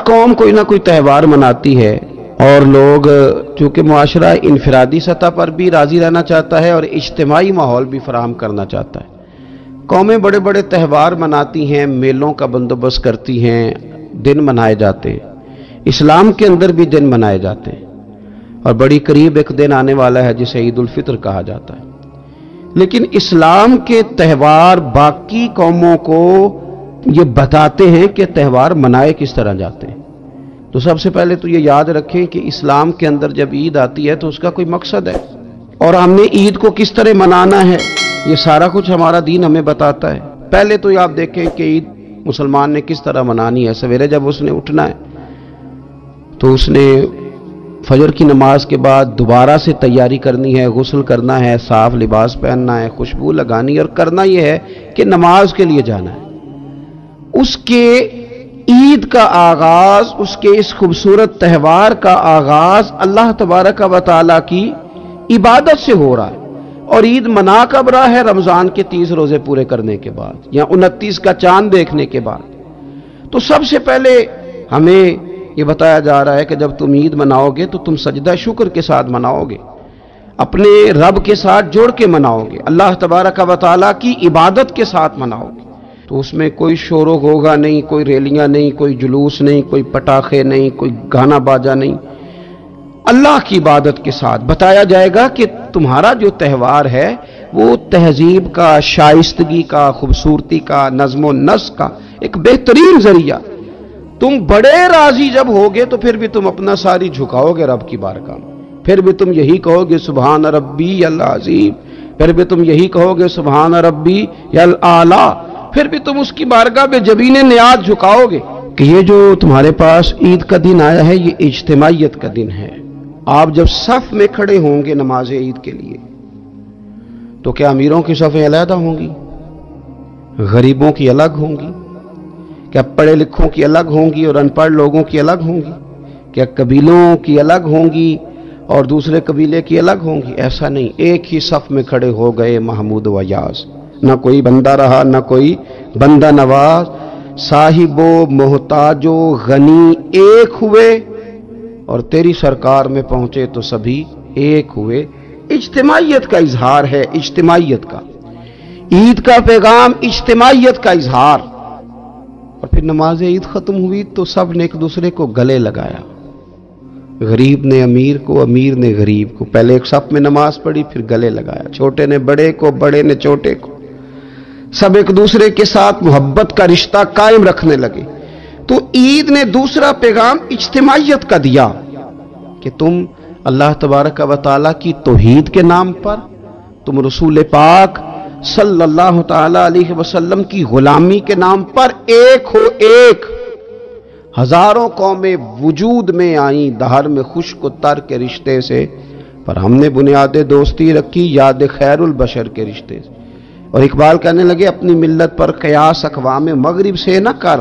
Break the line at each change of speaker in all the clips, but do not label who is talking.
قوم کوئی نہ کوئی تہوار مناتی ہے، اور لوگ چونکہ معاشرہ انفرادی سطح پر بھی راضی رہنا چاہتا ہے اور اجتماعی ماحول بھی فراہم کرنا چاہتا ہے، قومیں بڑے بڑے تہوار مناتی ہیں، میلوں کا بندوبست کرتی ہیں، دن منائے جاتے ہیں۔ اسلام کے اندر بھی دن منائے جاتے ہیں، اور بڑی قریب ایک دن آنے والا ہے جسے عید الفطر کہا جاتا ہے۔ لیکن اسلام کے تہوار باقی قوموں کو یہ بتاتے ہیں کہ تہوار منائے کس طرح جاتے ہیں۔ تو سب سے پہلے تو یہ یاد رکھیں کہ اسلام کے اندر جب عید آتی ہے تو اس کا کوئی مقصد ہے، اور ہم نے عید کو کس طرح منانا ہے یہ سارا کچھ ہمارا دین ہمیں بتاتا ہے۔ پہلے تو آپ دیکھیں کہ عید مسلمان نے کس طرح منانی ہے۔ سویرے جب اس نے اٹھنا ہے تو اس نے فجر کی نماز کے بعد دوبارہ سے تیاری کرنی ہے، غسل کرنا ہے، صاف لباس پہننا ہے، خوشبو لگانی ہے، اور کرنا یہ ہے کہ نماز کے لیے جانا ہے۔ اس کے عید کا آغاز، اس کے اس خوبصورت تہوار کا آغاز اللہ تبارک و تعالیٰ کی عبادت سے ہو رہا ہے، اور عید منا کب رہا ہے؟ رمضان کے 30 روزے پورے کرنے کے بعد یا 29 کا چاند دیکھنے کے بعد۔ تو سب سے پہلے ہمیں یہ بتایا جا رہا ہے کہ جب تم عید مناؤ گے تو تم سجدہ شکر کے ساتھ مناؤ گے، اپنے رب کے ساتھ جوڑ کے مناؤ گے، اللہ تبارک و تعالیٰ کی عبادت کے ساتھ مناؤ گے۔ تو اس میں کوئی شور و غوغا نہیں، کوئی ریلیاں نہیں، کوئی جلوس نہیں، کوئی پٹاخے نہیں، کوئی گانا باجا نہیں، اللہ کی عبادت کے ساتھ بتایا جائے گا کہ تمہارا جو تہوار ہے وہ تہذیب کا، شائستگی کا، خوبصورتی کا، نظم و نسق کا ایک بہترین ذریعہ۔ تم بڑے راضی جب ہوگے تو پھر بھی تم اپنا ساری جھکاؤ گے رب کی بارگاہ میں، پھر بھی تم یہی کہو گے سبحان ربی العظیم، پھر بھی تم یہی کہو گے سبحان ربی الاعلی، پھر بھی تم اس کی بارگاہ میں جبین نیاز جھکاؤ گے کہ یہ جو تمہارے پاس عید کا دن آیا ہے یہ اجتماعیت کا دن ہے۔ آپ جب صف میں کھڑے ہوں گے نماز عید کے لیے تو کیا امیروں کی صفیں علیحدہ ہوں گی؟ غریبوں کی الگ ہوں گی؟ کیا پڑھے لکھوں کی الگ ہوں گی اور ان پڑھ لوگوں کی الگ ہوں گی؟ کیا قبیلوں کی الگ ہوں گی اور دوسرے قبیلے کی الگ ہوں گی؟ ایسا نہیں، ایک ہی صف میں کھڑے ہو گئے محمود و یاز، نہ کوئی بندہ رہا نہ کوئی بندہ نواز، صاحب و محتاج و غنی ایک ہوئے، اور تیری سرکار میں پہنچے تو سبھی ایک ہوئے۔ اجتماعیت کا اظہار ہے، اجتماعیت کا، عید کا پیغام اجتماعیت کا اظہار۔ اور پھر نماز عید ختم ہوئی تو سب نے ایک دوسرے کو گلے لگایا، غریب نے امیر کو، امیر نے غریب کو، پہلے ایک صف میں نماز پڑھی پھر گلے لگایا، چھوٹے نے بڑے کو، بڑے نے چھوٹے کو، سب ایک دوسرے کے ساتھ محبت کا رشتہ قائم رکھنے لگے۔ تو عید نے دوسرا پیغام اجتماعیت کا دیا کہ تم اللہ تبارک و تعالیٰ کی توحید کے نام پر، تم رسول پاک صلی اللہ تعالی علیہ وسلم کی غلامی کے نام پر ایک ہو، ایک۔ ہزاروں قومیں وجود میں آئیں دہر میں خشک و تر کے رشتے سے، پر ہم نے بنیاد دوستی رکھی یاد خیر البشر کے رشتے سے۔ اور اقبال کہنے لگے اپنی ملت پر قیاس اقوام مغرب سے نہ کر،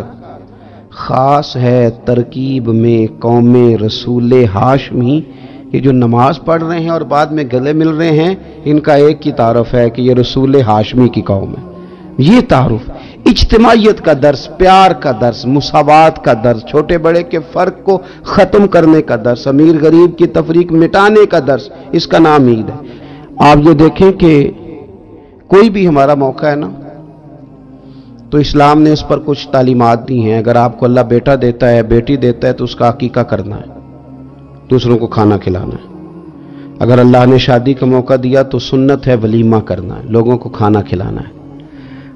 خاص ہے ترکیب میں قوم رسول ہاشمی۔ یہ جو نماز پڑھ رہے ہیں اور بعد میں گلے مل رہے ہیں، ان کا ایک ہی تعارف ہے کہ یہ رسول ہاشمی کی قوم ہے۔ یہ تعارف اجتماعیت کا درس، پیار کا درس، مساوات کا درس، چھوٹے بڑے کے فرق کو ختم کرنے کا درس، امیر غریب کی تفریق مٹانے کا درس، اس کا نام عید ہے۔ آپ یہ دیکھیں کہ کوئی بھی ہمارا موقع ہے نا تو اسلام نے اس پر کچھ تعلیمات دی ہیں۔ اگر آپ کو اللہ بیٹا دیتا ہے، بیٹی دیتا ہے تو اس کا عقیقہ کرنا ہے، دوسروں کو کھانا کھلانا ہے۔ اگر اللہ نے شادی کا موقع دیا تو سنت ہے ولیمہ کرنا ہے، لوگوں کو کھانا کھلانا ہے۔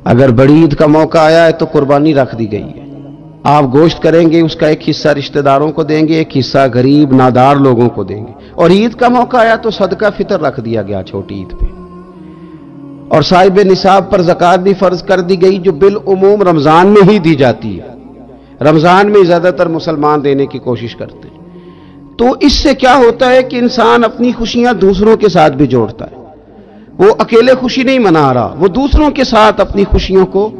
اگر بڑی عید کا موقع آیا ہے تو قربانی رکھ دی گئی ہے، آپ گوشت کریں گے، اس کا ایک حصہ رشتہ داروں کو دیں گے، ایک حصہ غریب نادار لوگوں کو دیں گے۔ اور عید کا موقع آیا تو صدقہ فطر رکھ دیا گیا چھوٹی عید پہ، اور صاحب نصاب پر زکوٰۃ بھی فرض کر دی گئی جو بالعموم رمضان میں ہی دی جاتی ہے۔ رمضان میں زیادہ تر مسلمان دینے کی کوشش کرتے ہیں۔ تو اس سے کیا ہوتا ہے کہ انسان اپنی خوشیاں دوسروں کے ساتھ بھی جوڑتا ہے، وہ اکیلے خوشی نہیں منا رہا، وہ دوسروں کے ساتھ اپنی خوشیوں کو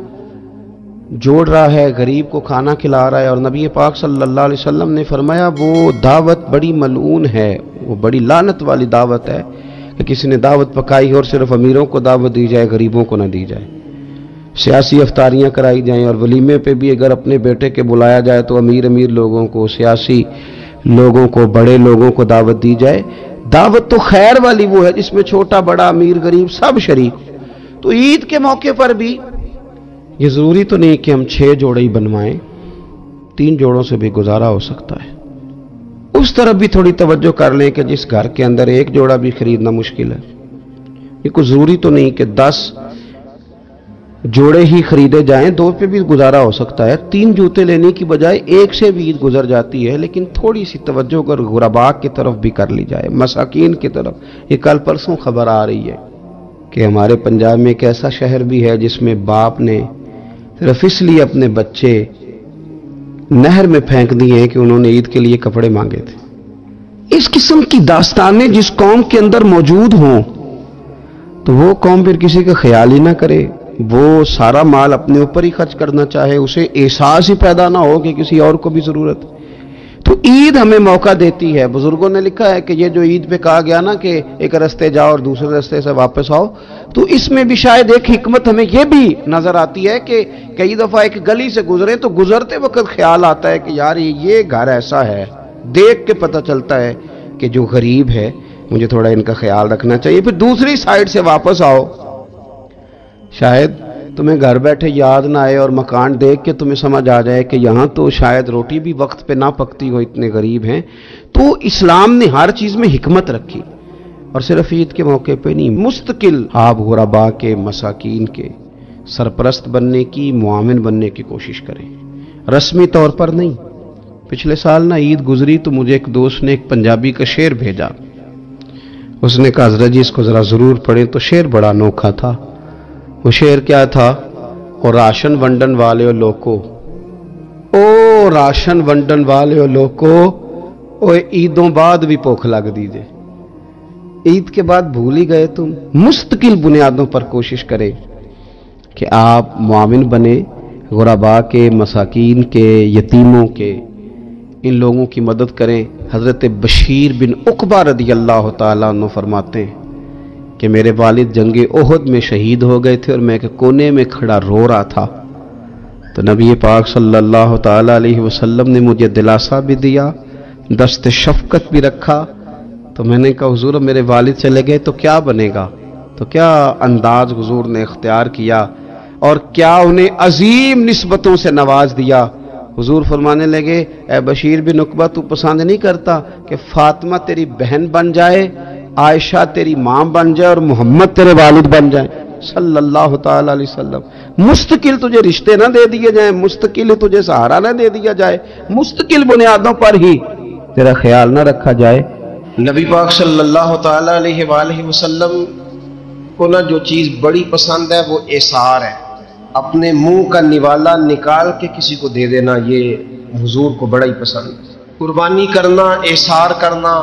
جوڑ رہا ہے، غریب کو کھانا کھلا رہا ہے۔ اور نبی پاک صلی اللہ علیہ وسلم نے فرمایا وہ دعوت بڑی ملعون ہے، وہ بڑی لعنت والی دعوت ہے کہ کسی نے دعوت پکائی اور صرف امیروں کو دعوت دی جائے، غریبوں کو نہ دی جائے۔ سیاسی افطاریاں کرائی جائیں، اور ولیمے پہ بھی اگر اپنے بیٹے کے بلایا جائے تو امیر لوگوں کو، سیاسی لوگوں کو، بڑے لوگوں کو دعوت دی جائے۔ دعوت تو خیر والی وہ ہے جس میں چھوٹا بڑا امیر غریب سب شریک۔ تو عید کے موقع پر بھی یہ ضروری تو نہیں کہ ہم 6 جوڑے ہی بنوائیں، 3 جوڑوں سے بھی گزارا ہو سکتا ہے۔ اس طرف بھی تھوڑی توجہ کر لیں کہ جس گھر کے اندر 1 جوڑا بھی خریدنا مشکل ہے، یہ کوئی ضروری تو نہیں کہ 10 جوڑے ہی خریدے جائیں، 2 پہ بھی گزارا ہو سکتا ہے۔ 3 جوتے لینے کی بجائے 1 سے بھی عید گزر جاتی ہے، لیکن تھوڑی سی توجہ اگر غرباء کی طرف بھی کر لی جائے، مساکین کی طرف۔ یہ کل پرسوں خبر آ رہی ہے کہ ہمارے پنجاب میں ایک ایسا شہر بھی ہے جس میں باپ نے صرف اس لیے اپنے بچے نہر میں پھینک دیے ہیں کہ انہوں نے عید کے لیے کپڑے مانگے تھے۔ اس قسم کی داستانیں جس قوم کے اندر موجود ہوں تو وہ قوم پھر کسی کا خیال ہی نہ کرے، وہ سارا مال اپنے اوپر ہی خرچ کرنا چاہے، اسے احساس ہی پیدا نہ ہو کہ کسی اور کو بھی ضرورت ہے۔ تو عید ہمیں موقع دیتی ہے۔ بزرگوں نے لکھا ہے کہ یہ جو عید پہ کہا گیا نا کہ ایک رستے جاؤ اور دوسرے رستے سے واپس آؤ، تو اس میں بھی شاید ایک حکمت ہمیں یہ بھی نظر آتی ہے کہ کئی دفعہ ایک گلی سے گزرے تو گزرتے وقت خیال آتا ہے کہ یار یہ گھر ایسا ہے، دیکھ کے پتہ چلتا ہے کہ جو غریب ہے مجھے تھوڑا ان کا خیال رکھنا چاہیے۔ پھر دوسری سائیڈ سے واپس آؤ، شاید تمہیں گھر بیٹھے یاد نہ آئے اور مکان دیکھ کے تمہیں سمجھ آ جائے کہ یہاں تو شاید روٹی بھی وقت پہ نہ پکتی ہو، اتنے غریب ہیں۔ تو اسلام نے ہر چیز میں حکمت رکھی، اور صرف عید کے موقع پہ نہیں، مستقل آپ غرباء کے، مساکین کے سرپرست بننے کی، معاون بننے کی کوشش کریں، رسمی طور پر نہیں۔ پچھلے سال نا عید گزری تو مجھے ایک دوست نے ایک پنجابی کا شعر بھیجا، اس نے کہا حضرت جی اس کو ذرا ضرور پڑھیں۔ تو شعر بڑا انوکھا تھا۔ وہ شعر کیا تھا؟ اور راشن ونڈن والے لوکو، او راشن ونڈن والے لوکو، او عیدوں بعد بھی بھوک لگ دیجئے۔ عید کے بعد بھول ہی گئے تم؟ مستقل بنیادوں پر کوشش کریں کہ آپ معاون بنے، غرباء کے، مساکین کے، یتیموں کے، ان لوگوں کی مدد کریں۔ حضرت بشیر بن عقبہ رضی اللہ تعالیٰ عنہ فرماتے ہیں کہ میرے والد جنگ احد میں شہید ہو گئے تھے اور میں ایک کونے میں کھڑا رو رہا تھا، تو نبی پاک صلی اللہ تعالیٰ علیہ وسلم نے مجھے دلاسا بھی دیا، دست شفقت بھی رکھا۔ تو میں نے کہا حضور میرے والد چلے گئے تو کیا بنے گا؟ تو کیا انداز حضور نے اختیار کیا اور کیا انہیں عظیم نسبتوں سے نواز دیا۔ حضور فرمانے لگے اے بشیر بن عقبہ تو پسند نہیں کرتا کہ فاطمہ تیری بہن بن جائے، عائشہ تیری ماں بن جائے اور محمد تیرے والد بن جائیں صلی اللہ تعالیٰ علیہ وسلم؟ مستقل تجھے رشتے نہ دے دیے جائیں، مستقل تجھے سہارا نہ دے دیا جائے، مستقل بنیادوں پر ہی تیرا خیال نہ رکھا جائے۔ نبی پاک صلی اللہ تعالیٰ علیہ وآلہ وسلم کو نہ جو چیز بڑی پسند ہے وہ ایثار ہے، اپنے منہ کا نوالا نکال کے کسی کو دے دینا، یہ حضور کو بڑا ہی پسند ہے۔ قربانی کرنا، ایثار کرنا،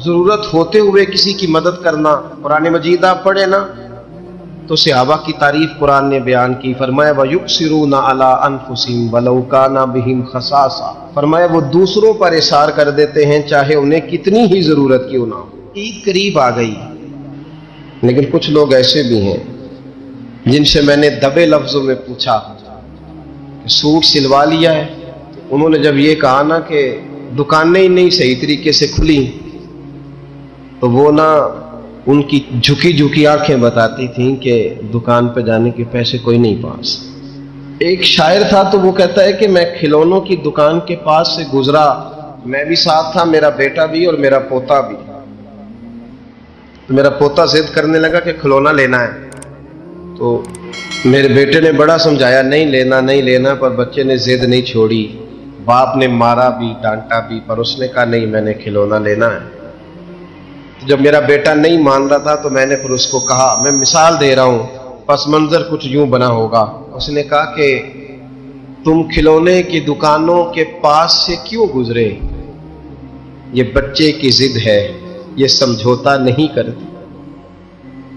ضرورت ہوتے ہوئے کسی کی مدد کرنا۔ قرآن مجید آپ پڑھیں نا تو صحابہ کی تعریف قرآن نے بیان کی، فرمایا وَيُؤْثِرُونَ عَلَىٰ أَنفُسِهِمْ وَلَوْ كَانَ بِهِمْ خَصَاصَةٌ، فرمایا وہ دوسروں پر ایثار کر دیتے ہیں چاہے انہیں کتنی ہی ضرورت کیوں نہ ہو۔ عید قریب آ گئی، لیکن کچھ لوگ ایسے بھی ہیں جن سے میں نے دبے لفظوں میں پوچھا کہ سوٹ سلوا لیا ہے؟ انہوں نے جب یہ کہا نا کہ دکانیں ہی نہیں صحیح طریقے سے کھلی تو وہ نا ان کی جھکی جھکی آنکھیں بتاتی تھیں کہ دکان پہ جانے کے پیسے کوئی نہیں پاس۔ ایک شاعر تھا تو وہ کہتا ہے کہ میں کھلونوں کی دکان کے پاس سے گزرا، میں بھی ساتھ تھا، میرا بیٹا بھی اور میرا پوتا بھی۔ تو میرا پوتا ضد کرنے لگا کہ کھلونا لینا ہے، تو میرے بیٹے نے بڑا سمجھایا نہیں لینا نہیں لینا، پر بچے نے ضد نہیں چھوڑی، باپ نے مارا بھی ڈانٹا بھی، پر اس نے کہا نہیں میں نے کھلونا لینا ہے۔ جب میرا بیٹا نہیں مان رہا تھا تو میں نے پھر اس کو کہا، میں مثال دے رہا ہوں، پس منظر کچھ یوں بنا ہوگا۔ اس نے کہا کہ تم کھلونے کی دکانوں کے پاس سے کیوں گزرے؟ یہ بچے کی ضد ہے، یہ سمجھوتا نہیں کرتی،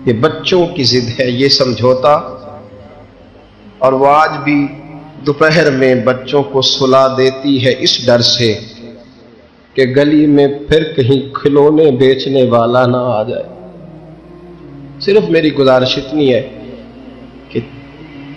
یہ بچوں کی ضد ہے، یہ سمجھوتا۔ اور وہ آج بھی دوپہر میں بچوں کو سلا دیتی ہے اس ڈر سے کہ گلی میں پھر کہیں کھلونے بیچنے والا نہ آ جائے۔ صرف میری گزارش اتنی ہے کہ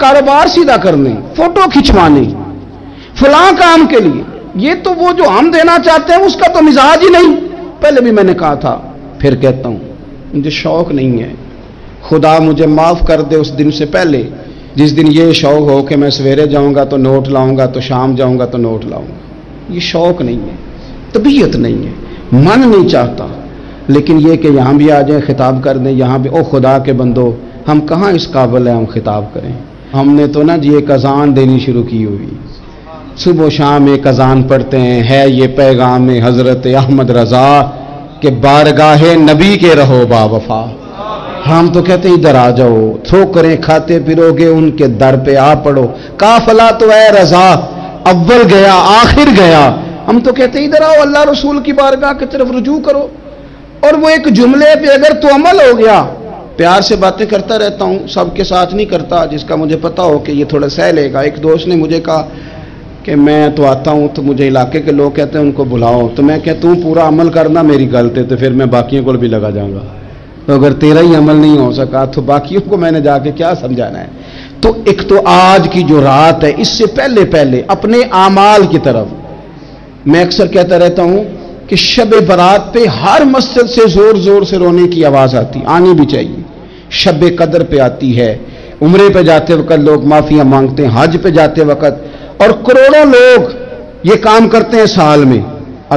کاروبار سیدھا کرنے، فوٹو کھنچوانے، فلاں کام کے لیے. یہ تو وہ جو ہم دینا چاہتے ہیں اس کا تو مزاج ہی نہیں. پہلے بھی میں نے کہا تھا، پھر کہتا ہوں، مجھے شوق نہیں ہے. خدا مجھے معاف کر دے اس دن سے پہلے جس دن یہ شوق ہو کہ میں سویرے جاؤں گا تو نوٹ لاؤں گا، تو شام جاؤں گا تو نوٹ لاؤں گا. یہ شوق نہیں ہے، طبیعت نہیں ہے، من نہیں چاہتا. لیکن یہ کہ یہاں بھی آ جائیں خطاب کر دیں، یہاں بھی او خدا کے بندو، ہم کہاں اس قابل ہیں ہم خطاب کریں. ہم نے تو نا جی ایک اذان دینی شروع کی ہوئی، صبح و شام ایک اذان پڑھتے ہیں. ہے یہ پیغام حضرت احمد رضا کہ بارگاہ نبی کے رہو با وفا. ہم تو کہتے ہیں ادھر آ جاؤ، ٹھوکریں کھاتے پھرو گے ان کے در پہ آ پڑو. قافلہ تو اے رضا اول گیا آخر گیا. ہم تو کہتے ہیں ادھر آؤ، اللہ رسول کی بارگاہ کی طرف رجوع کرو. اور وہ ایک جملے پہ اگر تو عمل ہو گیا. پیار سے باتیں کرتا رہتا ہوں، سب کے ساتھ نہیں کرتا، جس کا مجھے پتا ہو کہ یہ تھوڑا سہ لے گا. ایک دوست نے مجھے کہا کہ میں تو آتا ہوں تو مجھے علاقے کے لوگ کہتے ہیں ان کو بلاؤ، تو میں کہتا ہوں پورا عمل کرنا میری غلط ہے، تو پھر میں باقیوں کو بھی لگا جاؤں گا. تو اگر تیرا ہی عمل نہیں ہو سکا تو باقیوں کو میں نے جا کے کیا سمجھانا ہے. تو ایک تو آج کی جو رات ہے، اس سے پہلے اپنے اعمال کی طرف میں اکثر کہتا رہتا ہوں کہ شب برات پہ ہر مسجد سے زور زور سے رونے کی آواز آنی بھی چاہیے. شب قدر پہ آتی ہے، عمرے پہ جاتے وقت لوگ معافیاں مانگتے ہیں، حج پہ جاتے وقت، اور کروڑوں لوگ یہ کام کرتے ہیں سال میں.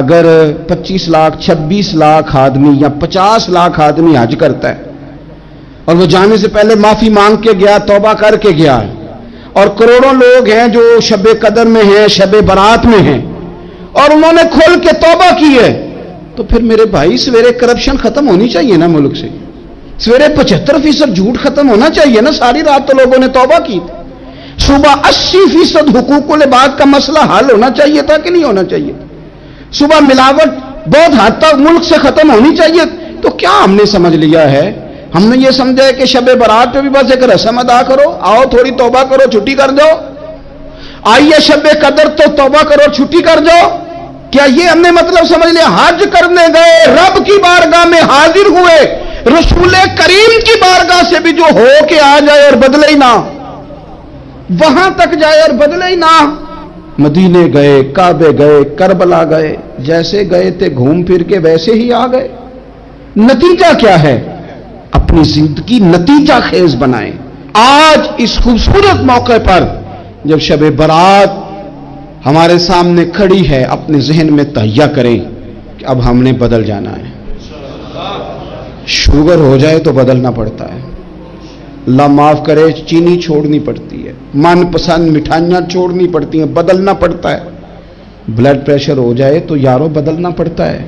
اگر 25 لاکھ 26 لاکھ آدمی یا 50 لاکھ آدمی حج کرتا ہے اور وہ جانے سے پہلے معافی مانگ کے گیا، توبہ کر کے گیا ہے، اور کروڑوں لوگ ہیں جو شب قدر میں ہیں، شب برات میں ہیں، اور انہوں نے کھل کے توبہ کی ہے، تو پھر میرے بھائی سویرے کرپشن ختم ہونی چاہیے نا ملک سے. سویرے 75% جھوٹ ختم ہونا چاہیے نا. ساری رات تو لوگوں نے توبہ کی تھی. صبح 80% حقوق العباد کا مسئلہ حل ہونا چاہیے تھا کہ نہیں ہونا چاہیے. صبح ملاوٹ بہت حد تک ملک سے ختم ہونی چاہیے. تو کیا ہم نے سمجھ لیا ہے؟ ہم نے یہ سمجھا ہے کہ شب برات پہ بھی بس ایک رسم ادا کرو، آؤ تھوڑی توبہ کرو چھٹی کر جاؤ. آئیے شب قدر تو توبہ کرو چھٹی کر جاؤ. کیا یہ ہم نے مطلب سمجھ لیا؟ حج کرنے گئے، رب کی بارگاہ میں حاضر ہوئے، رسول کریم کی بارگاہ سے بھی جو ہو کے آ جائے اور بدلے ہی نہ، وہاں تک جائے اور بدلے ہی نہ. مدینے گئے، کعبے گئے، کربلا گئے، جیسے گئے تھے گھوم پھر کے ویسے ہی آ گئے. نتیجہ کیا ہے؟ اپنی زندگی نتیجہ خیز بنائیں. آج اس خوبصورت موقع پر جب شب برات ہمارے سامنے کھڑی ہے، اپنے ذہن میں تہیہ کریں کہ اب ہم نے بدل جانا ہے. شوگر ہو جائے تو بدلنا پڑتا ہے، اللہ معاف کرے، چینی چھوڑنی پڑتی ہے، من پسند مٹھائیاں چھوڑنی پڑتی ہیں، بدلنا پڑتا ہے. بلڈ پریشر ہو جائے تو یارو بدلنا پڑتا ہے.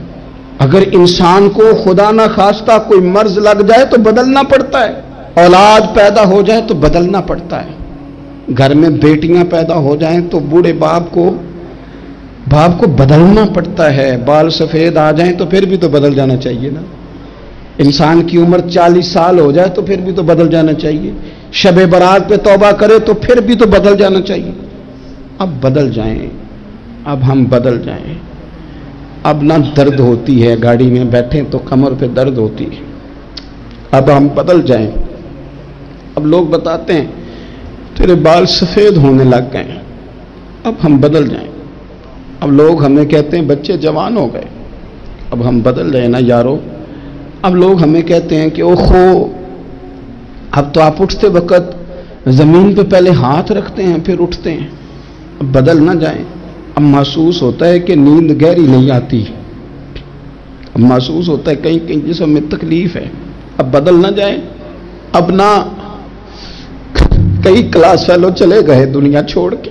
اگر انسان کو خدا نہ خواستہ کوئی مرض لگ جائے تو بدلنا پڑتا ہے. اولاد پیدا ہو جائے تو بدلنا پڑتا ہے. گھر میں بیٹیاں پیدا ہو جائیں تو بوڑھے باپ کو بدلنا پڑتا ہے. بال سفید آ جائیں تو پھر بھی تو بدل جانا چاہیے نا. انسان کی عمر 40 سال ہو جائے تو پھر بھی تو بدل جانا چاہیے. شب برات پہ توبہ کرے تو پھر بھی تو بدل جانا چاہیے. اب بدل جائیں، اب ہم بدل جائیں. اب نہ درد ہوتی ہے، گاڑی میں بیٹھیں تو کمر پہ درد ہوتی ہے. اب ہم بدل جائیں. اب لوگ بتاتے ہیں تیرے بال سفید ہونے لگ گئے. اب ہم بدل جائیں. اب لوگ ہمیں کہتے ہیں بچے جوان ہو گئے. اب ہم بدل جائیں نا یارو. اب لوگ ہمیں کہتے ہیں کہ اوہو اب تو آپ اٹھتے وقت زمین پہ پہلے ہاتھ رکھتے ہیں پھر اٹھتے ہیں. اب بدل نہ جائیں. اب محسوس ہوتا ہے کہ نیند گہری نہیں آتی. اب محسوس ہوتا ہے کہیں کہیں جسم میں تکلیف ہے. اب بدل نہ جائیں. اب نہ کئی کلاس فیلو چلے گئے دنیا چھوڑ کے.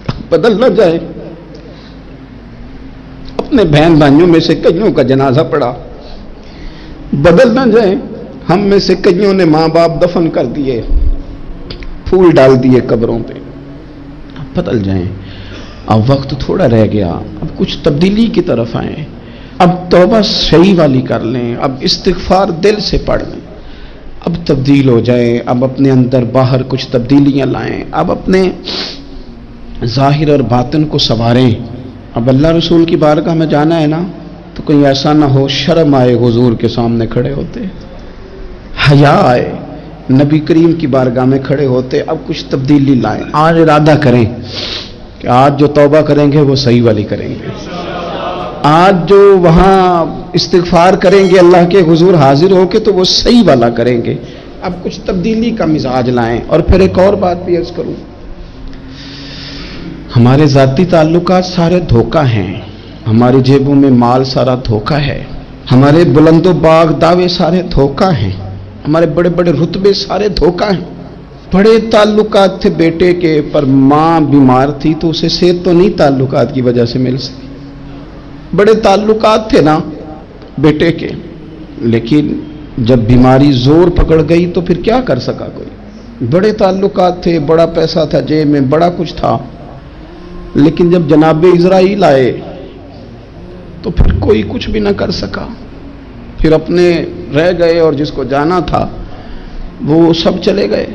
اب بدل نہ جائیں. اپنے بہن بھائیوں میں سے کئیوں کا جنازہ پڑا. بدل نہ جائیں. ہم میں سے کئیوں نے ماں باپ دفن کر دیے، پھول ڈال دیے قبروں پہ. اب بدل جائیں. اب وقت تھوڑا رہ گیا، اب کچھ تبدیلی کی طرف آئیں. اب توبہ صحیح والی کر لیں. اب استغفار دل سے پڑھ لیں. اب تبدیل ہو جائیں. اب اپنے اندر باہر کچھ تبدیلیاں لائیں. اب اپنے ظاہر اور باطن کو سنواریں. اب اللہ رسول کی بارگاہ میں جانا ہے نا تو کہیں ایسا نہ ہو شرم آئے حضور کے سامنے کھڑے ہوتے، حیا آئے نبی کریم کی بارگاہ میں کھڑے ہوتے اب کچھ تبدیلی لائیں، آج ارادہ کریں کہ آج جو توبہ کریں گے وہ صحیح والی کریں گے، آج جو وہاں استغفار کریں گے اللہ کے حضور حاضر ہو کے تو وہ صحیح والا کریں گے، اب کچھ تبدیلی کا مزاج لائیں۔ اور پھر ایک اور بات بھی عرض کروں، ہمارے ذاتی تعلقات سارے دھوکہ ہیں، ہماری جیبوں میں مال سارا دھوکہ ہے، ہمارے بلند و باغ دعوے سارے دھوکہ ہیں، ہمارے بڑے بڑے رتبے سارے دھوکہ ہیں۔ بڑے تعلقات تھے بیٹے کے، پر ماں بیمار تھی تو اسے صحت تو نہیں تعلقات کی وجہ سے مل سکی۔ بڑے تعلقات تھے نا بیٹے کے، لیکن جب بیماری زور پکڑ گئی تو پھر کیا کر سکا کوئی؟ بڑے تعلقات تھے، بڑا پیسہ تھا جیب میں، بڑا کچھ تھا، لیکن جب جناب اسرائیل آئے تو پھر کوئی کچھ بھی نہ کر سکا، پھر اپنے رہ گئے اور جس کو جانا تھا وہ سب چلے گئے۔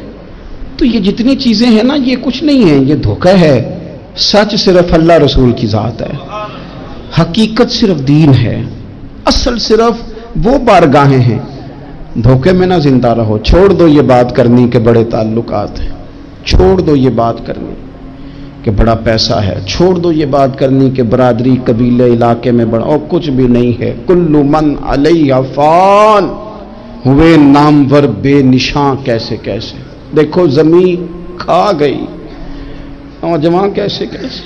تو یہ جتنی چیزیں ہیں نا یہ کچھ نہیں ہے، یہ دھوکہ ہے۔ سچ صرف اللہ رسول کی ذات ہے، حقیقت صرف دین ہے، اصل صرف وہ بارگاہیں ہیں۔ دھوکے میں نہ زندہ رہو، چھوڑ دو یہ بات کرنی کہ بڑے تعلقات ہیں، چھوڑ دو یہ بات کرنی کہ بڑا پیسہ ہے، چھوڑ دو یہ بات کرنی کہ برادری قبیلے علاقے میں بڑا، اور کچھ بھی نہیں ہے۔ کل من علیہ فان، ہوئے نامور بے نشاں کیسے کیسے، دیکھو زمین کھا گئی نوجوان کیسے کیسے۔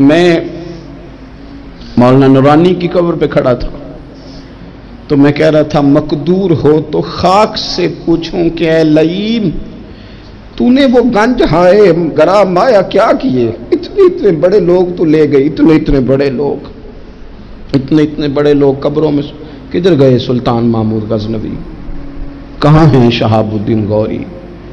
میں مولانا نورانی کی قبر پہ کھڑا تھا تو میں کہہ رہا تھا مقدور ہو تو خاک سے پوچھوں کہ اے لئیم تو نے وہ گنج ہائے گرا مایا کیا کیے، اتنے بڑے لوگ تو لے گئی، اتنے بڑے لوگ، اتنے بڑے لوگ قبروں میں کدھر گئے؟ سلطان محمود غزنوی کہاں ہیں؟ شہاب الدین غوری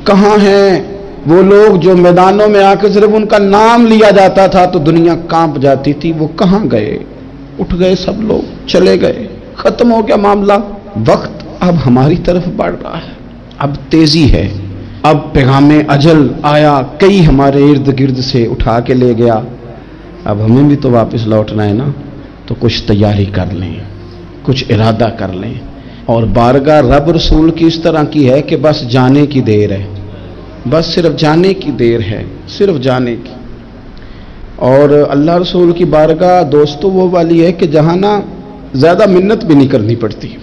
کہاں ہیں؟ وہ لوگ جو میدانوں میں آ کے صرف ان کا نام لیا جاتا تھا تو دنیا کانپ جاتی تھی، وہ کہاں گئے؟ اٹھ گئے سب لوگ، چلے گئے، ختم ہو گیا معاملہ۔ وقت اب ہماری طرف بڑھ رہا ہے، اب تیزی ہے، اب پیغام اجل آیا، کئی ہمارے ارد گرد سے اٹھا کے لے گیا، اب ہمیں بھی تو واپس لوٹنا ہے نا، تو کچھ تیاری کر لیں، کچھ ارادہ کر لیں۔ اور بارگاہ رب رسول کی اس طرح کی ہے کہ بس جانے کی دیر ہے، بس صرف جانے کی دیر ہے، صرف جانے کی۔ اور اللہ رسول کی بارگاہ دوستو وہ والی ہے کہ جہاں نا زیادہ منت بھی نہیں کرنی پڑتی۔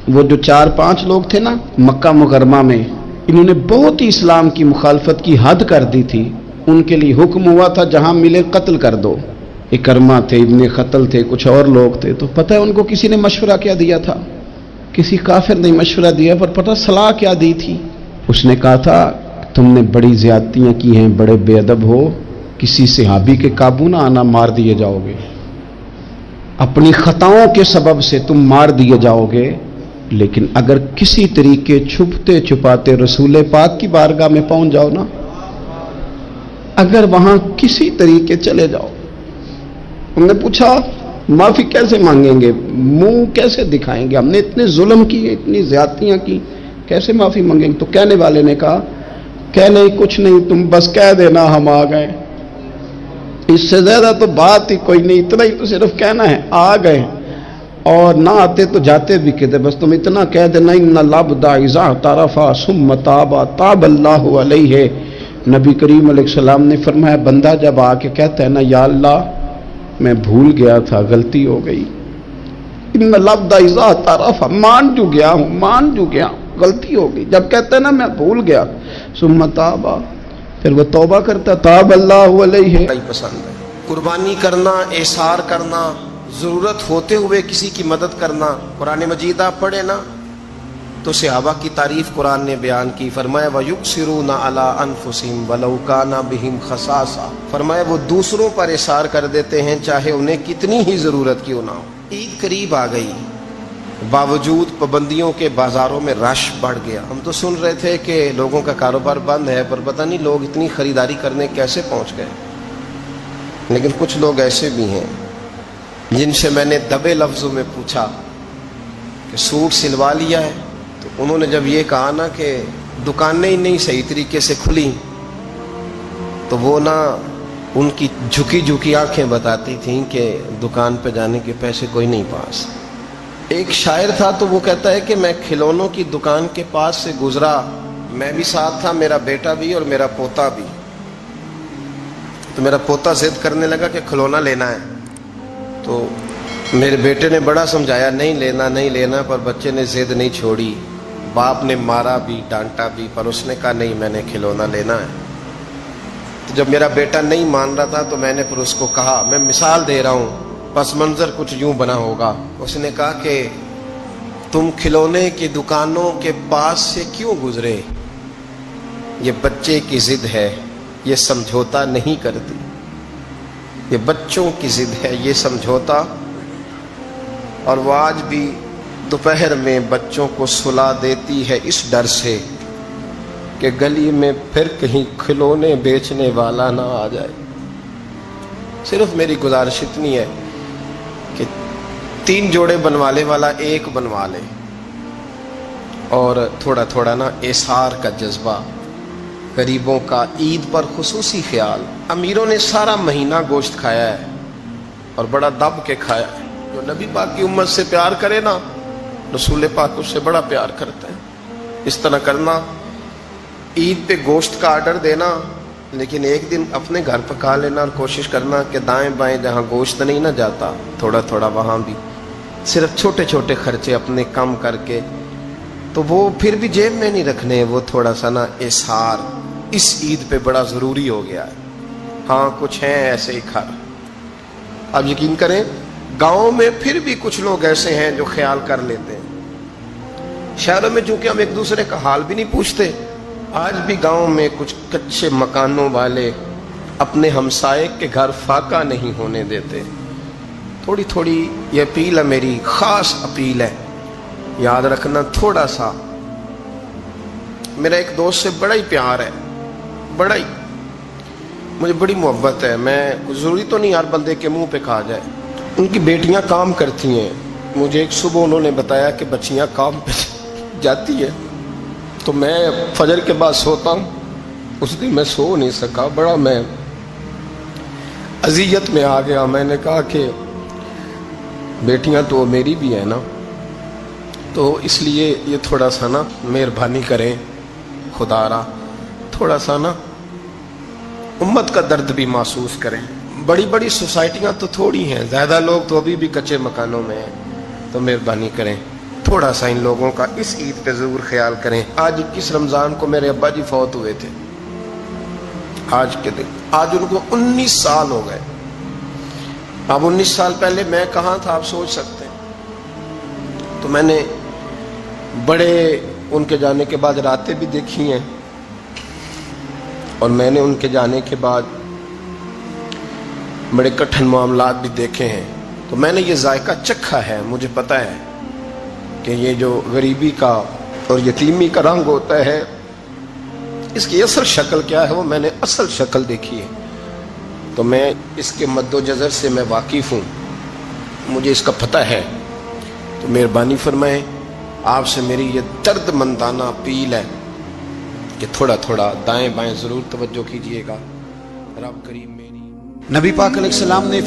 وہ جو 4-5 لوگ تھے نا مکہ مکرمہ میں، انہوں نے بہت ہی اسلام کی مخالفت کی حد کر دی تھی، ان کے لیے حکم ہوا تھا جہاں ملے قتل کر دو۔ اکرمہ تھے، ابن خطل تھے، کچھ اور لوگ تھے، تو پتہ ہے ان کو کسی نے مشورہ کیا دیا تھا؟ کسی کافر نے مشورہ دیا، پر پتہ صلاح کیا دی تھی؟ اس نے کہا تھا تم نے بڑی زیادتیاں کی ہیں، بڑے بے ادب ہو، کسی صحابی کے قابو نہ آنا، مار دیے جاؤ گے، اپنی خطاؤں کے سبب سے تم مار دیے جاؤ گے، لیکن اگر کسی طریقے چھپتے چھپاتے رسول پاک کی بارگاہ میں پہنچ جاؤ نا، اگر وہاں کسی طریقے چلے جاؤ۔ ہم نے پوچھا معافی کیسے مانگیں گے، منہ کیسے دکھائیں گے، ہم نے اتنے ظلم کیے، اتنی زیادتیاں کی، کیسے معافی مانگیں گے؟ تو کہنے والے نے کہا کہ نہیں کچھ نہیں، تم بس کہہ دینا ہم آ گئے، اس سے زیادہ تو بات ہی کوئی نہیں، اتنا ہی تو صرف کہنا ہے آ گئے، اور نہ آتے تو جاتے بھی کہتے، بس تم اتنا کہہ دینا ان العبد اذا اعترف ثم تاب تاب اللہ علیہ۔ نبی کریم علیہ السلام نے فرمایا بندہ جب آ کے کہتا ہے نا یا اللہ میں بھول گیا تھا، غلطی ہو گئی، ان العبد اذا اعترف، مان جو گیا ہوں، مان جو گیا، غلطی ہو گئی، جب کہتا ہے نا میں بھول گیا، ثم تاب، پھر وہ توبہ کرتا، تاب اللہ علیہ۔
پسند ہے قربانی کرنا، احسار کرنا، ضرورت ہوتے ہوئے کسی کی مدد کرنا۔ قرآن مجید آپ پڑھے نا تو صحابہ کی تعریف قرآن نے بیان کی، فرمایا وَيُؤْثِرُونَ عَلَىٰ أَنفُسِهِمْ وَلَوْ كَانَ بِهِمْ خَصَاصَةٌ، فرمایا وہ دوسروں پر احسار کر دیتے ہیں چاہے انہیں کتنی ہی ضرورت کیوں نہ ہو۔ عید قریب آ گئی، باوجود پابندیوں کے بازاروں میں رش بڑھ گیا۔ ہم تو سن رہے تھے کہ لوگوں کا کاروبار بند ہے، پر پتہ نہیں لوگ اتنی خریداری کرنے کیسے پہنچ گئے۔ لیکن کچھ لوگ ایسے بھی ہیں جن سے میں نے دبے لفظوں میں پوچھا کہ سوٹ سلوا لیا ہے، تو انہوں نے جب یہ کہا نا کہ دکانیں ہی نہیں صحیح طریقے سے کھلی، تو وہ نا ان کی جھکی جھکی آنکھیں بتاتی تھیں کہ دکان پہ جانے کے پیسے کوئی نہیں پاس۔ ایک شاعر تھا تو وہ کہتا ہے کہ میں کھلونوں کی دکان کے پاس سے گزرا، میں بھی ساتھ تھا، میرا بیٹا بھی اور میرا پوتا بھی۔ تو میرا پوتا ضد کرنے لگا کہ کھلونا لینا ہے، تو میرے بیٹے نے بڑا سمجھایا نہیں لینا نہیں لینا، پر بچے نے ضد نہیں چھوڑی، باپ نے مارا بھی ڈانٹا بھی، پر اس نے کہا نہیں میں نے کھلونا لینا ہے۔ تو جب میرا بیٹا نہیں مان رہا تھا تو میں نے پھر اس کو کہا، میں مثال دے رہا ہوں، پس منظر کچھ یوں بنا ہوگا۔ اس نے کہا کہ تم کھلونے کی دکانوں کے پاس سے کیوں گزرے؟ یہ بچے کی ضد ہے، یہ سمجھوتا نہیں کرتی، یہ بچوں کی ضد ہے، یہ سمجھوتا۔ اور وہ آج بھی دوپہر میں بچوں کو سلا دیتی ہے اس ڈر سے کہ گلی میں پھر کہیں کھلونے بیچنے والا نہ آ جائے۔ صرف میری گزارش اتنی ہے کہ 3 جوڑے بنوانے والا 1 بنوا لے، اور تھوڑا تھوڑا نا ایثار کا جذبہ، غریبوں کا عید پر خصوصی خیال۔ امیروں نے سارا مہینہ گوشت کھایا ہے اور بڑا دب کے کھایا ہے۔ جو نبی پاک کی امت سے پیار کرے نا، رسول پاک اس سے بڑا پیار کرتا ہے۔ اس طرح کرنا، عید پہ گوشت کا آرڈر دینا، لیکن ایک دن اپنے گھر پکا لینا، اور کوشش کرنا کہ دائیں بائیں جہاں گوشت نہیں نہ جاتا تھوڑا تھوڑا وہاں بھی صرف چھوٹے چھوٹے خرچے اپنے کم کر کے، تو وہ پھر بھی جیب میں نہیں رکھنے، وہ تھوڑا سا نا اظہار اس عید پہ بڑا ضروری ہو گیا ہے۔ ہاں کچھ ہیں ایسے ہی کھا، اب یقین کریں گاؤں میں پھر بھی کچھ لوگ ایسے ہیں جو خیال کر لیتے ہیں۔ شہروں میں چونکہ ہم ایک دوسرے کا حال بھی نہیں پوچھتے، آج بھی گاؤں میں کچھ کچے مکانوں والے اپنے ہمسائے کے گھر فاقہ نہیں ہونے دیتے۔ تھوڑی تھوڑی یہ اپیل ہے، میری خاص اپیل ہے، یاد رکھنا تھوڑا سا۔ میرا ایک دوست سے بڑا ہی پیار ہے، بڑا ہی، مجھے بڑی محبت ہے، میں ضروری تو نہیں ہر بندے کے منہ پہ کہا جائے۔ ان کی بیٹیاں کام کرتی ہیں، مجھے ایک صبح انہوں نے بتایا کہ بچیاں کام پہ جاتی ہے، تو میں فجر کے بعد سوتا ہوں، اس دن میں سو نہیں سکا، بڑا میں اذیت میں آ گیا۔ میں نے کہا کہ بیٹیاں تو میری بھی ہیں نا، تو اس لیے یہ تھوڑا سا نا مہربانی کریں، خدا را تھوڑا سا نا امت کا درد بھی محسوس کریں۔ بڑی بڑی سوسائٹیاں تو تھوڑی ہیں، زیادہ لوگ تو ابھی بھی کچے مکانوں میں ہیں، تو مہربانی کریں تھوڑا سا ان لوگوں کا اس عید پہ ضرور خیال کریں۔ آج 21 رمضان کو میرے ابا جی فوت ہوئے تھے، آج کے دن، آج ان کو 19 سال ہو گئے۔ اب 19 سال پہلے میں کہاں تھا آپ سوچ سکتے ہیں۔ تو میں نے بڑے ان کے جانے کے بعد راتیں بھی دیکھی ہیں، اور میں نے ان کے جانے کے بعد بڑے کٹھن معاملات بھی دیکھے ہیں، تو میں نے یہ ذائقہ چکھا ہے، مجھے پتا ہے کہ یہ جو غریبی کا اور یتیمی کا رنگ ہوتا ہے، اس کی اصل شکل کیا ہے، وہ میں نے اصل شکل دیکھی ہے، تو میں اس کے مد و جزر سے میں واقف ہوں، مجھے اس کا پتہ ہے۔ تو مہربانی فرمائیں، آپ سے میری یہ درد مندانہ اپیل ہے کہ تھوڑا تھوڑا دائیں بائیں ضرور توجہ کیجئے گا۔ رب کریم میری
نبی پاک علیہ السلام نے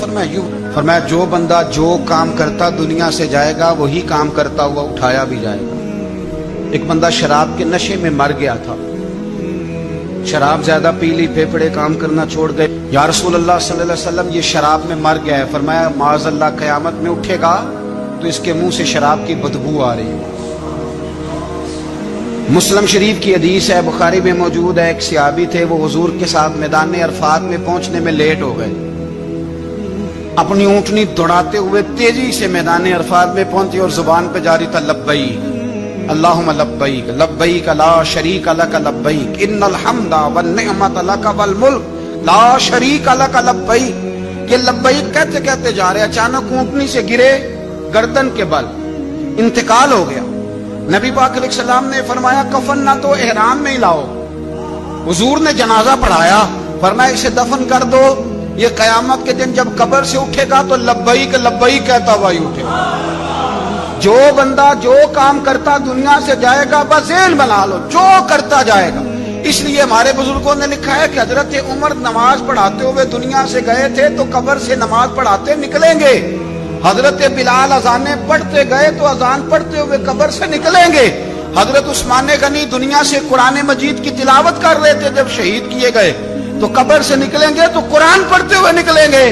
فرمایا جو بندہ جو کام کرتا دنیا سے جائے گا، وہی کام کرتا ہوا اٹھایا بھی جائے گا۔ ایک بندہ شراب کے نشے میں مر گیا تھا، شراب زیادہ پی لی، پھیپھڑے کام کرنا چھوڑ گئے۔ یا رسول اللہ صلی اللہ علیہ وسلم یہ شراب میں مر گیا ہے، فرمایا معاذ اللہ قیامت میں اٹھے گا تو اس کے منہ سے شراب کی بدبو آ رہی ہے۔ مسلم شریف کی حدیث ہے، بخاری میں موجود ہے، ایک صحابی تھے، وہ حضور کے ساتھ میدان عرفات میں پہنچنے میں لیٹ ہو گئے، اپنی اونٹنی دوڑاتے ہوئے تیزی سے میدان عرفات میں پہنچے، اور زبان پہ جاری تھا لبیک اللہم لبیک لبیک لا شریک لک لبیک ان الحمد والنعمت لک والملک لا شریک لک لبیک۔ یہ لبیک کہتے کہتے جا رہے، اچانک اونٹنی سے گرے، گردن کے بل انتقال ہو گیا۔ نبی پاک علیہ السلام نے فرمایا کفن نہ تو احرام میں ہی لاؤ، حضور نے جنازہ پڑھایا، فرمایا اسے دفن کر دو، یہ قیامت کے دن جب قبر سے اٹھے گا تو لبیک لبیک کہتا ہوا ہی اٹھے گا۔ جو بندہ جو کام کرتا دنیا سے جائے گا، بس ذہن بنا لو جو کرتا جائے گا۔ اس لیے ہمارے بزرگوں نے لکھا ہے کہ حضرت عمر نماز پڑھاتے ہوئے دنیا سے گئے تھے تو قبر سے نماز پڑھاتے نکلیں گے، حضرت بلال اذانیں پڑھتے گئے تو اذان پڑھتے ہوئے قبر سے نکلیں گے. حضرت عثمان غنی دنیا سے قرآن مجید کی تلاوت کر رہے تھے جب شہید کیے گئے, تو قبر سے نکلیں گے تو قرآن پڑھتے ہوئے نکلیں گے.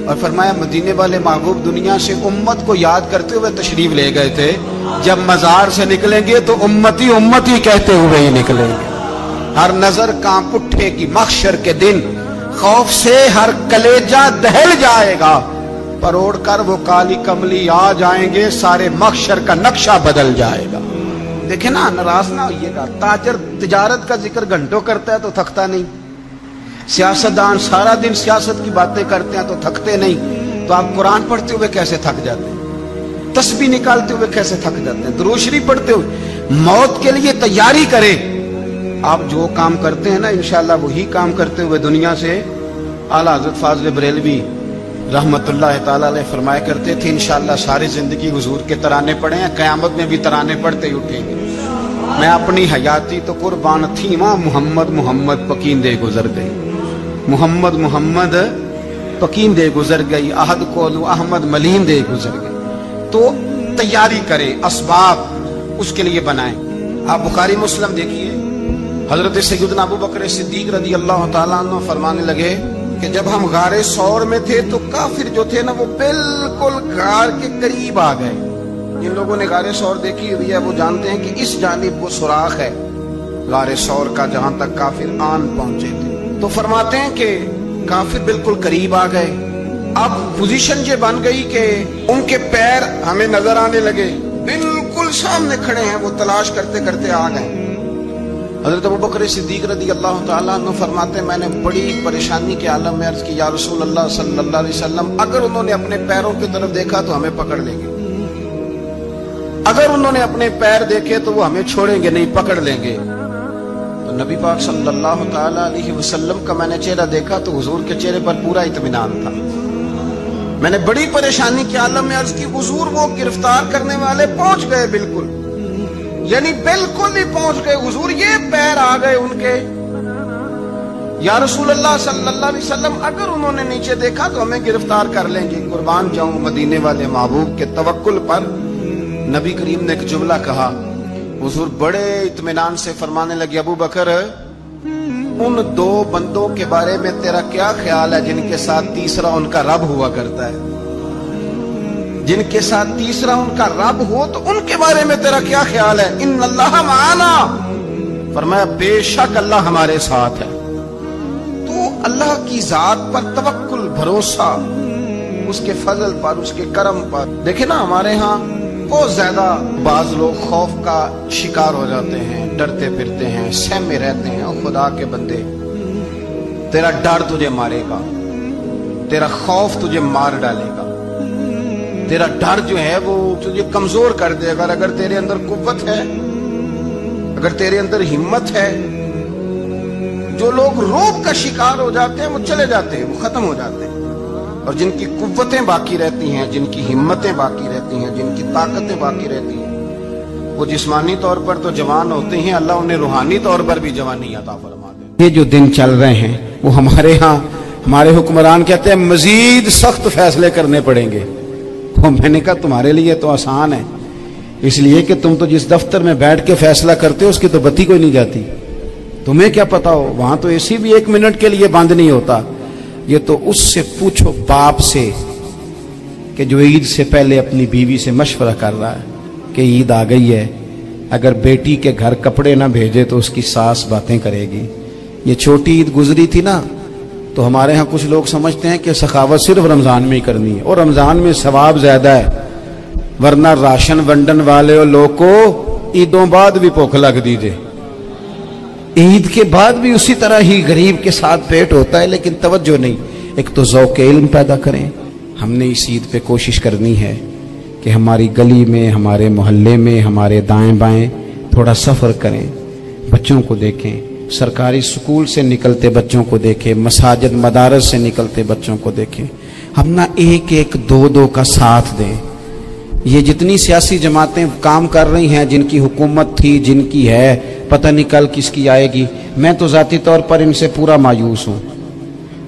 اور فرمایا مدینے والے محبوب دنیا سے امت کو یاد کرتے ہوئے تشریف لے گئے تھے, جب مزار سے نکلیں گے تو امتی امتی کہتے ہوئے ہی نکلیں گے. ہر نظر کانپ اٹھے گی محشر کے دن, خوف سے ہر کلیجہ دہل جائے گا, پروڑ کر وہ کالی کملی آ جائیں گے, سارے محشر کا نقشہ بدل جائے گا. دیکھیں نا, ناراض نہ ہوئیے گا. تاجر تجارت کا ذکر گھنٹوں کرتا ہے تو تھکتا نہیں, سیاستدان سارا دن سیاست کی باتیں کرتے ہیں تو تھکتے نہیں, تو آپ قرآن پڑھتے ہوئے کیسے تھک جاتے ہیں؟ تسبیح نکالتے ہوئے کیسے تھک جاتے ہیں؟ درود شریف پڑھتے ہوئے. موت کے لیے تیاری کریں. آپ جو کام کرتے ہیں نا انشاءاللہ وہی کام کرتے ہوئے دنیا سے. اعلیٰ حضرت فاضل بریلوی رحمت اللہ تعالیٰ علیہ فرمایا کرتے تھے, انشاءاللہ ساری زندگی حضور کے ترانے پڑھے ہیں, قیامت میں بھی ترانے پڑھتے ہی اٹھیں گے. میں اپنی حیاتی تو قربان تھی ماں, محمد محمد پکیندے گزر گئی, محمد محمد پکیندے گزر گئی, احد کولو احمد ملیندے گزر گئی. تو تیاری کریں, اسباب اس کے لیے بنائیں. آپ بخاری مسلم دیکھیے, حضرت سیدنا ابو بکر صدیق رضی اللہ تعالیٰ عنہ فرمانے لگے کہ جب ہم غار ثور میں تھے تو کافر جو تھے نا وہ بالکل غار کے قریب آ گئے. جن لوگوں نے غار ثور دیکھی ہوئی ہے وہ جانتے ہیں کہ اس جانب وہ سوراخ ہے غار ثور کا جہاں تک کافر آن پہنچے تھے. تو فرماتے ہیں کہ کافر بالکل قریب آ گئے. اب پوزیشن یہ بن گئی کہ ان کے پیر ہمیں نظر آنے لگے, بالکل سامنے کھڑے ہیں, وہ تلاش کرتے کرتے آ گئے. حضرت ابو بکر صدیق رضی اللہ تعالیٰ عنہ فرماتے ہیں میں نے بڑی پریشانی کے عالم میں عرض کی, یا رسول اللہ صلی اللہ علیہ وسلم, اگر انہوں نے اپنے پیروں کی طرف دیکھا تو ہمیں پکڑ لیں گے, اگر انہوں نے اپنے پیر دیکھے تو وہ ہمیں چھوڑیں گے نہیں, پکڑ لیں گے. تو نبی پاک صلی اللہ تعالیٰ علیہ وسلم کا میں نے چہرہ دیکھا تو حضور کے چہرے پر پورا اطمینان تھا. میں نے بڑی پریشانی کے عالم میں عرض کی, حضور وہ گرفتار کرنے والے پہنچ گئے, بالکل یعنی بالکل ہی پہنچ گئے حضور, یہ پیر آ گئے ان کے. یا رسول اللہ صلی اللہ علیہ وسلم, اگر انہوں نے نیچے دیکھا تو ہمیں گرفتار کر لیں گے. قربان جاؤں مدینے والے محبوب کے توکل پر. نبی کریم نے ایک جملہ کہا, حضور بڑے اطمینان سے فرمانے لگے, ابو بکر ان دو بندوں کے بارے میں تیرا کیا خیال ہے جن کے ساتھ تیسرا ان کا رب ہوا کرتا ہے؟ جن کے ساتھ تیسرا ان کا رب ہو تو ان کے بارے میں تیرا کیا خیال ہے؟ ان اللہ معانا, فرمایا بے شک اللہ ہمارے ساتھ ہے. تو اللہ کی ذات پر توکل, بھروسہ اس کے فضل پر, اس کے کرم پر. دیکھیں نا ہمارے ہاں بہت زیادہ بعض لوگ خوف کا شکار ہو جاتے ہیں, ڈرتے پھرتے ہیں, سہمے رہتے ہیں. او خدا کے بندے, تیرا ڈر تجھے مارے گا, تیرا خوف تجھے مار ڈالے گا, تیرا ڈر جو ہے وہ تجھے کمزور کر دے گا. اگر تیرے اندر قوت ہے, اگر تیرے اندر ہمت ہے. جو لوگ روب کا شکار ہو جاتے ہیں وہ چلے جاتے ہیں, وہ ختم ہو جاتے ہیں. اور جن کی قوتیں باقی رہتی ہیں, جن کی ہمتیں باقی رہتی ہیں, جن کی طاقتیں باقی رہتی ہیں, وہ جسمانی طور پر تو جوان ہوتے ہیں, اللہ انہیں روحانی طور پر بھی جوانی عطا فرما دے. یہ جو دن چل رہے ہیں وہ ہمارے ہاں ہمارے حکمران کہتے ہیں مزید سخت فیصلے کرنے پڑیں گے. میں نے کہا تمہارے لیے تو آسان ہے, اس لیے کہ تم تو جس دفتر میں بیٹھ کے فیصلہ کرتے ہو اس کی تو بتی کوئی نہیں جاتی. تمہیں کیا پتا ہو, وہاں تو اسی بھی 1 منٹ کے لیے بند نہیں ہوتا. یہ تو اس سے پوچھو باپ سے کہ جو عید سے پہلے اپنی بیوی سے مشورہ کر رہا ہے کہ عید آ گئی ہے, اگر بیٹی کے گھر کپڑے نہ بھیجے تو اس کی ساس باتیں کرے گی. یہ چھوٹی عید گزری تھی نا, تو ہمارے ہاں کچھ لوگ سمجھتے ہیں کہ سخاوت صرف رمضان میں ہی کرنی ہے, اور رمضان میں ثواب زیادہ ہے, ورنہ راشن ونڈن والے اور لوگ کو عیدوں بعد بھی بھوک لگ دیجئے. عید کے بعد بھی اسی طرح ہی غریب کے ساتھ پیٹ ہوتا ہے, لیکن توجہ نہیں. ایک تو ذوق علم پیدا کریں. ہم نے اس عید پہ کوشش کرنی ہے کہ ہماری گلی میں, ہمارے محلے میں, ہمارے دائیں بائیں تھوڑا سفر کریں, بچوں کو دیکھیں, سرکاری سکول سے نکلتے بچوں کو دیکھیں, مساجد مدارس سے نکلتے بچوں کو دیکھیں. ہم نہ ایک ایک دو دو کا ساتھ دیں. یہ جتنی سیاسی جماعتیں کام کر رہی ہیں, جن کی حکومت تھی, جن کی ہے, پتہ نہیں کل کس کی آئے گی. میں تو ذاتی طور پر ان سے پورا مایوس ہوں.